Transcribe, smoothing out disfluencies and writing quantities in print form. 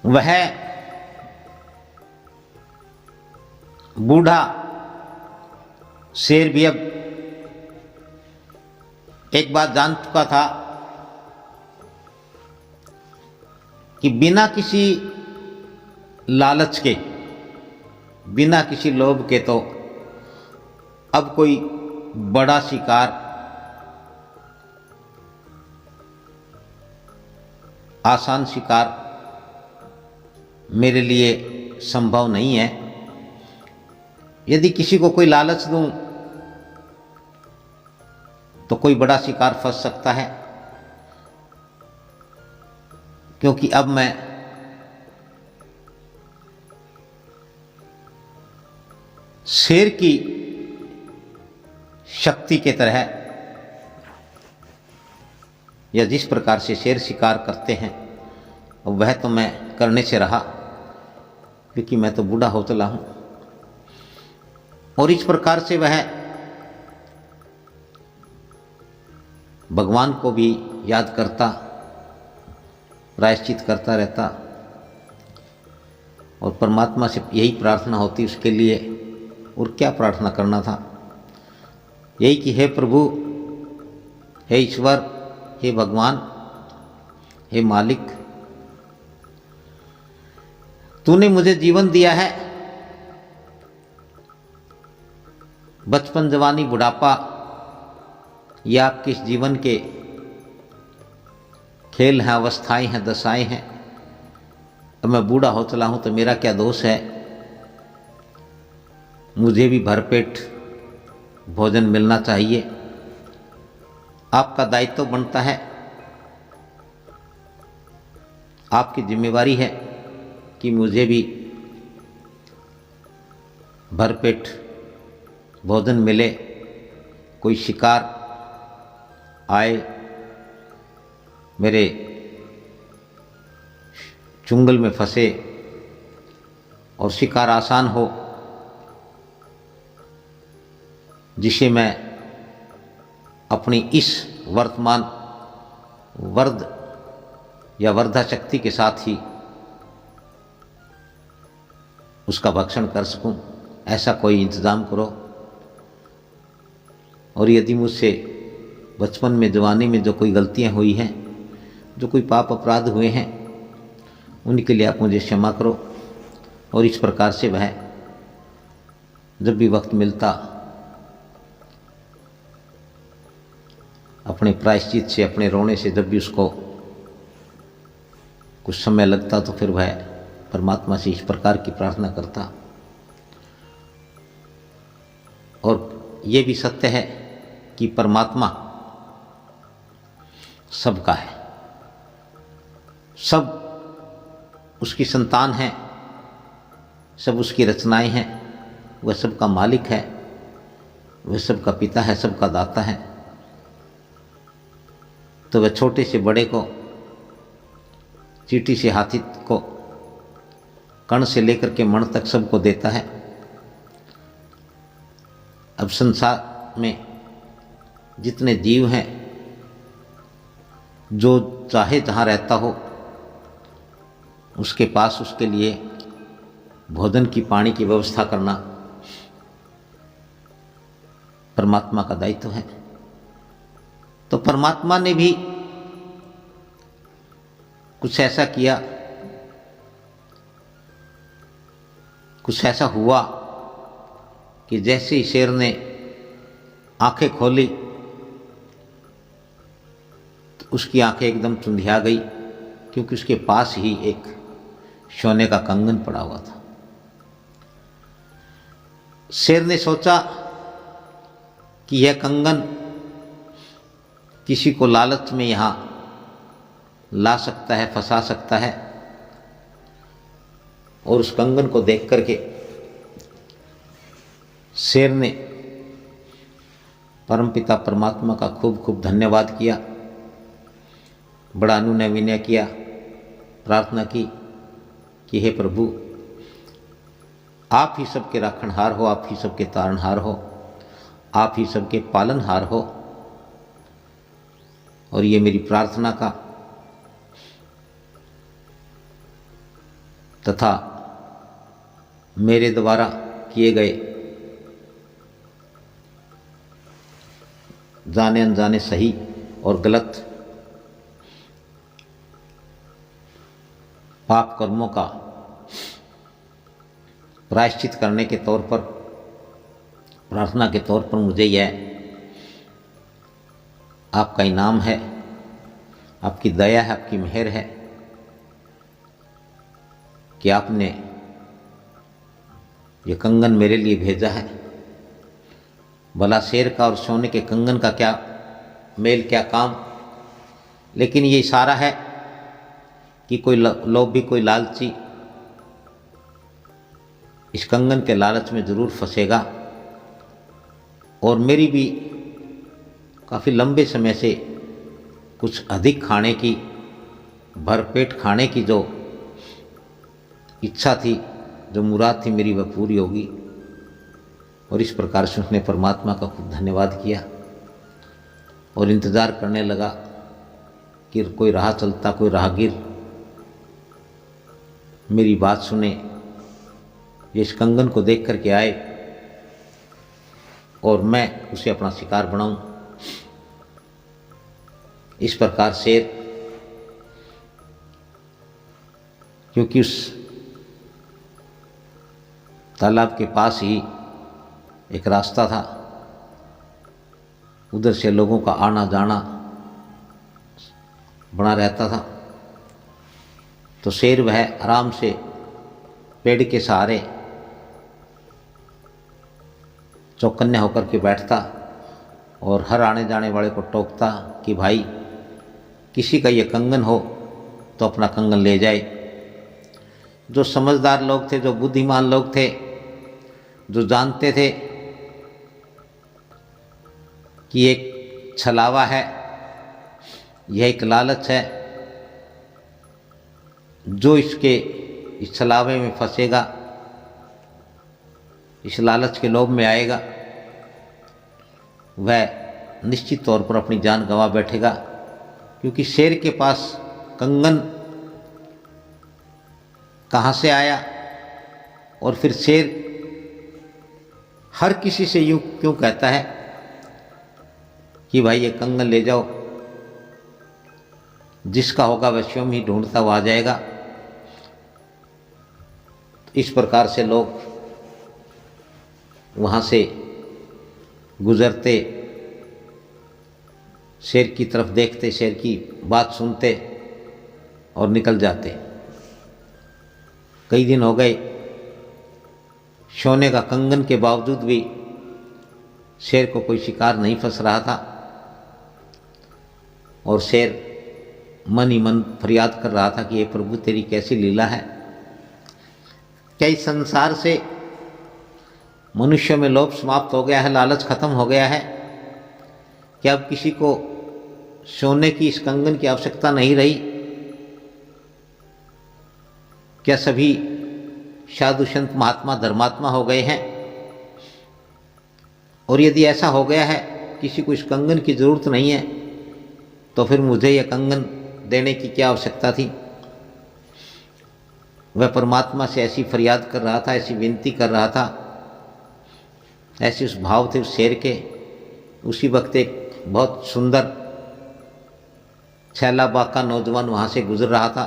वह बूढ़ा शेर भी अब एक बात जान चुका था कि बिना किसी लालच के, बिना किसी लोभ के तो अब कोई बड़ा शिकार आसान शिकार मेरे लिए संभव नहीं है। यदि किसी को कोई लालच दूं तो कोई बड़ा शिकार फंस सकता है, क्योंकि अब मैं शेर की शक्ति के तरह, या जिस प्रकार से शेर शिकार करते हैं वह तो मैं करने से रहा, क्योंकि मैं तो बूढ़ा हो चला हूं। और इस प्रकार से वह भगवान को भी याद करता, प्रायश्चित करता रहता, और परमात्मा से यही प्रार्थना होती उसके लिए। और क्या प्रार्थना करना था? यही कि हे प्रभु, हे ईश्वर, हे भगवान, हे मालिक, तूने मुझे जीवन दिया है। बचपन, जवानी, बुढ़ापा, ये आपके इस जीवन के खेल हैं, अवस्थाएं हैं, दशाएं हैं। अब मैं बूढ़ा हो चला हूं तो मेरा क्या दोष है? मुझे भी भरपेट भोजन मिलना चाहिए। आपका दायित्व बनता है, आपकी जिम्मेवारी है कि मुझे भी भरपेट भोजन मिले, कोई शिकार आए मेरे चुंगल में फंसे और शिकार आसान हो, जिसे मैं अपनी इस वर्तमान वर्ध या वर्धा शक्ति के साथ ही उसका भक्षण कर सकूं। ऐसा कोई इंतज़ाम करो। और यदि मुझसे बचपन में, जवानी में जो कोई गलतियां हुई हैं, जो कोई पाप अपराध हुए हैं, उनके लिए आप मुझे क्षमा करो। और इस प्रकार से वह जब भी वक्त मिलता अपने प्रायश्चित से, अपने रोने से जब भी उसको कुछ समय लगता तो फिर वह परमात्मा से इस प्रकार की प्रार्थना करता। और ये भी सत्य है कि परमात्मा सबका है, सब उसकी संतान है, सब उसकी रचनाएं हैं। वह सबका मालिक है, वह सबका पिता है, सबका दाता है। तो वह छोटे से बड़े को, चींटी से हाथी को, कण से लेकर के मण तक सबको देता है। अब संसार में जितने जीव हैं, जो चाहे जहाँ रहता हो उसके पास उसके लिए भोजन की, पानी की व्यवस्था करना परमात्मा का दायित्व है। तो परमात्मा ने भी कुछ ऐसा किया, कुछ ऐसा हुआ कि जैसे ही शेर ने आंखें खोली तो उसकी आंखें एकदम चुंधिया गई, क्योंकि उसके पास ही एक सोने का कंगन पड़ा हुआ था। शेर ने सोचा कि यह कंगन किसी को लालच में यहां ला सकता है, फंसा सकता है। और उस कंगन को देख करके शेर ने परमपिता परमात्मा का खूब खूब धन्यवाद किया, बड़ा अनुनय विनय किया, प्रार्थना की कि हे प्रभु, आप ही सबके राखणहार हो, आप ही सबके तारणहार हो, आप ही सबके पालनहार हो। और ये मेरी प्रार्थना का तथा मेरे द्वारा किए गए जाने अनजाने सही और गलत पाप कर्मों का प्रायश्चित करने के तौर पर, प्रार्थना के तौर पर मुझे यह आपका इनाम है, आपकी दया है, आपकी मेहर है कि आपने ये कंगन मेरे लिए भेजा है। भला शेर का और सोने के कंगन का क्या मेल, क्या काम, लेकिन ये इशारा है कि कोई लोभी, कोई लालची इस कंगन के लालच में ज़रूर फंसेगा और मेरी भी काफ़ी लंबे समय से कुछ अधिक खाने की, भरपेट खाने की जो इच्छा थी, जो मुराद थी मेरी, वह पूरी होगी। और इस प्रकार से उसने परमात्मा का खूब धन्यवाद किया और इंतज़ार करने लगा कि कोई राह चलता, कोई राहगीर मेरी बात सुने, ये इस कंगन को देख करके आए और मैं उसे अपना शिकार बनाऊं। इस प्रकार शेर, क्योंकि उस तालाब के पास ही एक रास्ता था, उधर से लोगों का आना जाना बना रहता था, तो शेर वह आराम से पेड़ के सहारे चौकन्ने होकर के बैठता और हर आने जाने वाले को टोकता कि भाई किसी का ये कंगन हो तो अपना कंगन ले जाए। जो समझदार लोग थे, जो बुद्धिमान लोग थे, जो जानते थे कि एक छलावा है, यह एक लालच है, जो इस छलावे में फंसेगा, इस लालच के लोभ में आएगा, वह निश्चित तौर पर अपनी जान गंवा बैठेगा। क्योंकि शेर के पास कंगन कहाँ से आया, और फिर शेर हर किसी से यूं क्यों कहता है कि भाई ये कंगन ले जाओ, जिसका होगा वह स्वयं ही ढूंढता हुआ आ जाएगा। इस प्रकार से लोग वहाँ से गुजरते, शेर की तरफ देखते, शेर की बात सुनते और निकल जाते। कई दिन हो गए, सोने का कंगन के बावजूद भी शेर को कोई शिकार नहीं फंस रहा था और शेर मन ही मन फरियाद कर रहा था कि ये प्रभु तेरी कैसी लीला है। क्या इस संसार से मनुष्य में लोभ समाप्त हो गया है, लालच खत्म हो गया है? क्या अब किसी को सोने की इस कंगन की आवश्यकता नहीं रही? क्या सभी साधु संत महात्मा धर्मात्मा हो गए हैं? और यदि ऐसा हो गया है, किसी को इस कंगन की जरूरत नहीं है, तो फिर मुझे यह कंगन देने की क्या आवश्यकता थी? वह परमात्मा से ऐसी फरियाद कर रहा था, ऐसी विनती कर रहा था, ऐसे उस भाव थे उस शेर के। उसी वक्त एक बहुत सुंदर छैला बाका नौजवान वहाँ से गुजर रहा था।